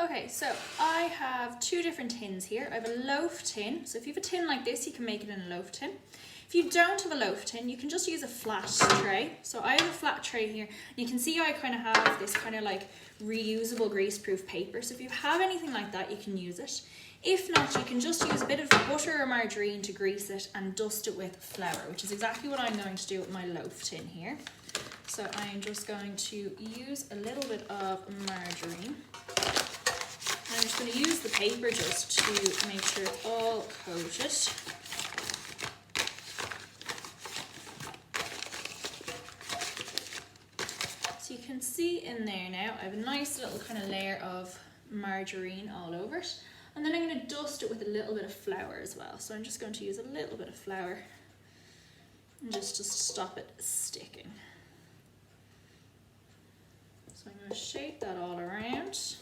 Okay, so I have two different tins here. I have a loaf tin. So if you have a tin like this, you can make it in a loaf tin. If you don't have a loaf tin, you can just use a flat tray. So I have a flat tray here. You can see I kind of have this kind of like reusable greaseproof paper. So if you have anything like that, you can use it. If not, you can just use a bit of butter or margarine to grease it and dust it with flour, which is exactly what I'm going to do with my loaf tin here. So I'm just going to use a little bit of margarine. I'm just going to use the paper just to make sure it's all coated. So you can see in there now, I have a nice little kind of layer of margarine all over it. And then I'm going to dust it with a little bit of flour as well. So I'm just going to use a little bit of flour and just to stop it sticking. So I'm going to shake that all around.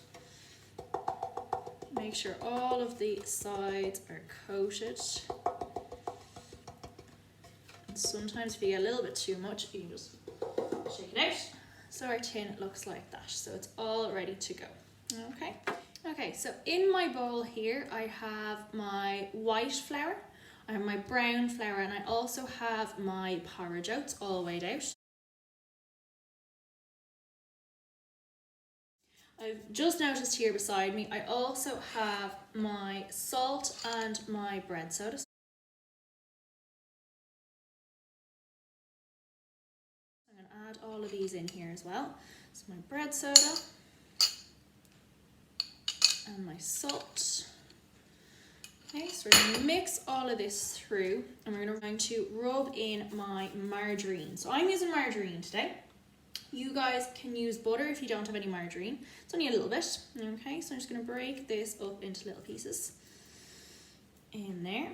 Make sure all of the sides are coated. And sometimes if you get a little bit too much, you can just shake it out. So our tin looks like that. So it's all ready to go. Okay. Okay, so in my bowl here, I have my white flour, I have my brown flour, and I also have my porridge oats all weighed out. I've just noticed here beside me, I also have my salt and my bread soda. I'm going to add all of these in here as well. So my bread soda and my salt. Okay, so we're going to mix all of this through and we're going to rub in my margarine. So I'm using margarine today. You guys can use butter if you don't have any margarine. It's only a little bit. Okay, so I'm just going to break this up into little pieces. In there.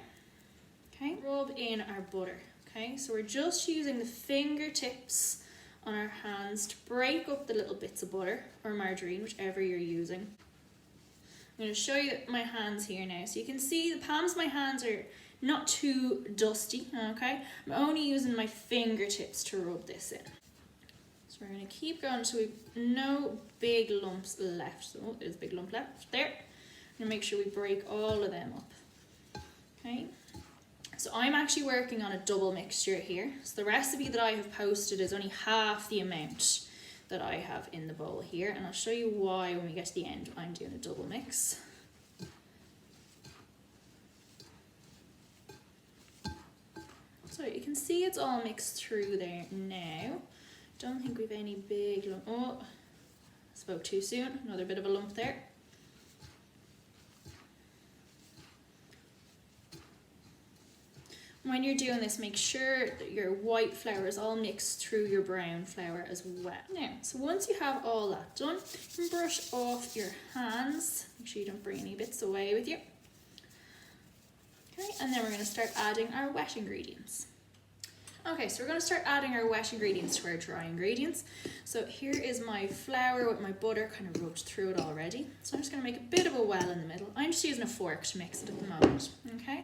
Okay, rub in our butter. Okay, so we're just using the fingertips on our hands to break up the little bits of butter or margarine, whichever you're using. I'm going to show you my hands here now. So you can see the palms of my hands are not too dusty, okay? I'm only using my fingertips to rub this in. So we're going to keep going so we've no big lumps left. So there's a big lump left there. I'm going to make sure we break all of them up. Okay. So I'm actually working on a double mixture here. So the recipe that I have posted is only half the amount that I have in the bowl here, and I'll show you why when we get to the end. I'm doing a double mix. So you can see it's all mixed through there now. Don't think we've any big lump. Oh, spoke too soon. Another bit of a lump there. When you're doing this, make sure that your white flour is all mixed through your brown flour as well. Now, so once you have all that done, you can brush off your hands. Make sure you don't bring any bits away with you. Okay, and then we're going to start adding our wet ingredients. Okay, so we're going to start adding our wet ingredients to our dry ingredients. So here is my flour with my butter kind of rubbed through it already. So I'm just going to make a bit of a well in the middle. I'm just using a fork to mix it at the moment. Okay.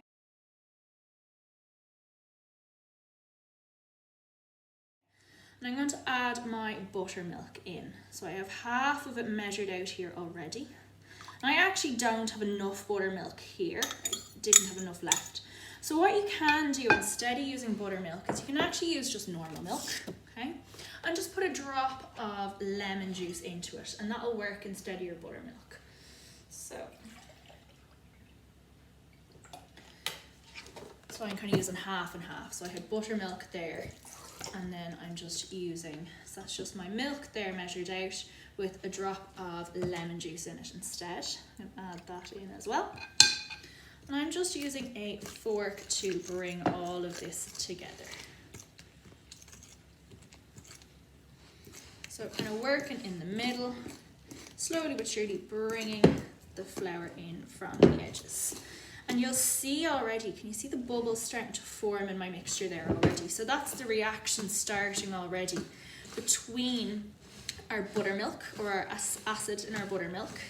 And I'm going to add my buttermilk in. So I have half of it measured out here already. And I actually don't have enough buttermilk here. I didn't have enough left. So what you can do instead of using buttermilk is you can actually use just normal milk, okay? And just put a drop of lemon juice into it, and that'll work instead of your buttermilk. So I'm kind of using half and half. So I had buttermilk there, and then I'm just using, so that's just my milk there measured out with a drop of lemon juice in it instead. I'm going to add that in as well. And I'm just using a fork to bring all of this together. So kind of working in the middle, slowly but surely bringing the flour in from the edges. And you'll see already, can you see the bubbles starting to form in my mixture there already? So that's the reaction starting already between our buttermilk, or our acid in our buttermilk,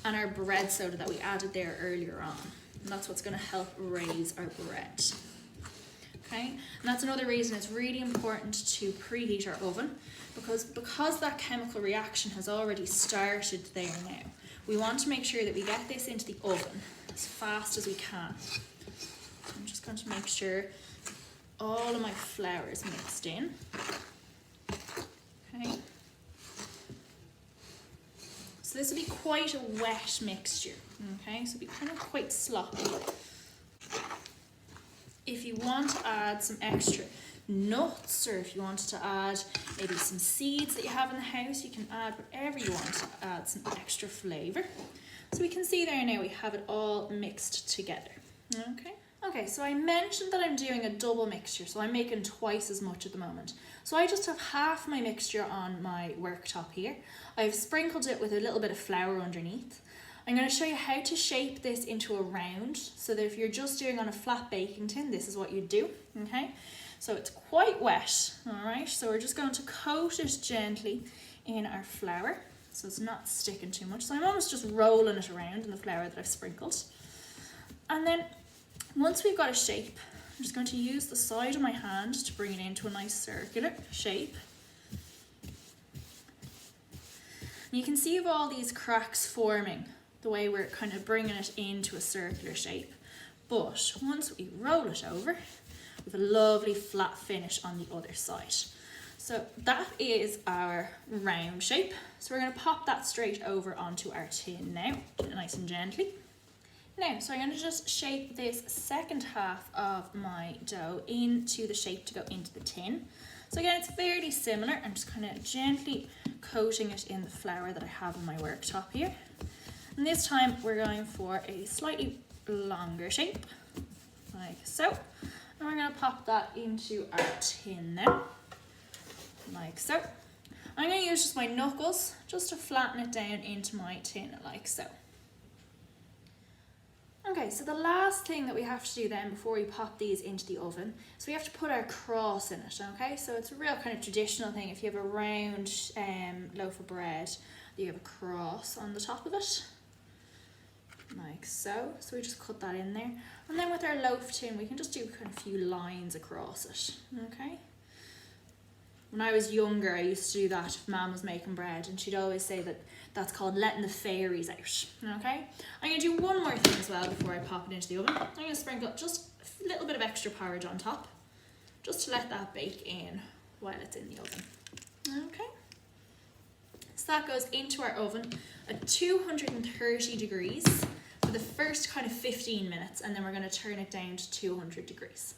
and our bread soda that we added there earlier on. And that's what's going to help raise our bread. Okay, and that's another reason it's really important to preheat our oven, because that chemical reaction has already started there now. we want to make sure that we get this into the oven as fast as we can. I'm just going to make sure all of my flour is mixed in. Okay. So this will be quite a wet mixture, okay? So it'll be kind of quite sloppy. If you want to add some extra nuts, or if you wanted to add maybe some seeds that you have in the house, you can add whatever you want to add some extra flavour. So we can see there now we have it all mixed together, okay? Okay, so I mentioned that I'm doing a double mixture, so I'm making twice as much at the moment. So I just have half my mixture on my worktop here. I've sprinkled it with a little bit of flour underneath. I'm going to show you how to shape this into a round, so that if you're just doing on a flat baking tin, this is what you do, okay? So it's quite wet, all right? So we're just going to coat it gently in our flour, so it's not sticking too much. So I'm almost just rolling it around in the flour that I've sprinkled. And then once we've got a shape, I'm just going to use the side of my hand to bring it into a nice circular shape. And you can see of all these cracks forming, the way we're kind of bringing it into a circular shape. But once we roll it over, we have a lovely flat finish on the other side. So that is our round shape. So we're going to pop that straight over onto our tin now, nice and gently. Now, so I'm going to just shape this second half of my dough into the shape to go into the tin. So again, it's fairly similar. I'm just kind of gently coating it in the flour that I have on my worktop here. And this time we're going for a slightly longer shape, like so. And we're going to pop that into our tin now, like so. I'm going to use just my knuckles just to flatten it down into my tin, like so. Okay, so the last thing that we have to do then before we pop these into the oven, so we have to put our cross in it, okay? So it's a real kind of traditional thing. If you have a round loaf of bread, you have a cross on the top of it, like so. So we just cut that in there. And then with our loaf tin, we can just do kind of a few lines across it, okay? When I was younger, I used to do that if Mum was making bread, and she'd always say that that's called letting the fairies out, okay? I'm going to do one more thing as well before I pop it into the oven. I'm going to sprinkle just a little bit of extra porridge on top, just to let that bake in while it's in the oven, okay? So that goes into our oven at 230 degrees for the first kind of 15 minutes, and then we're going to turn it down to 200 degrees.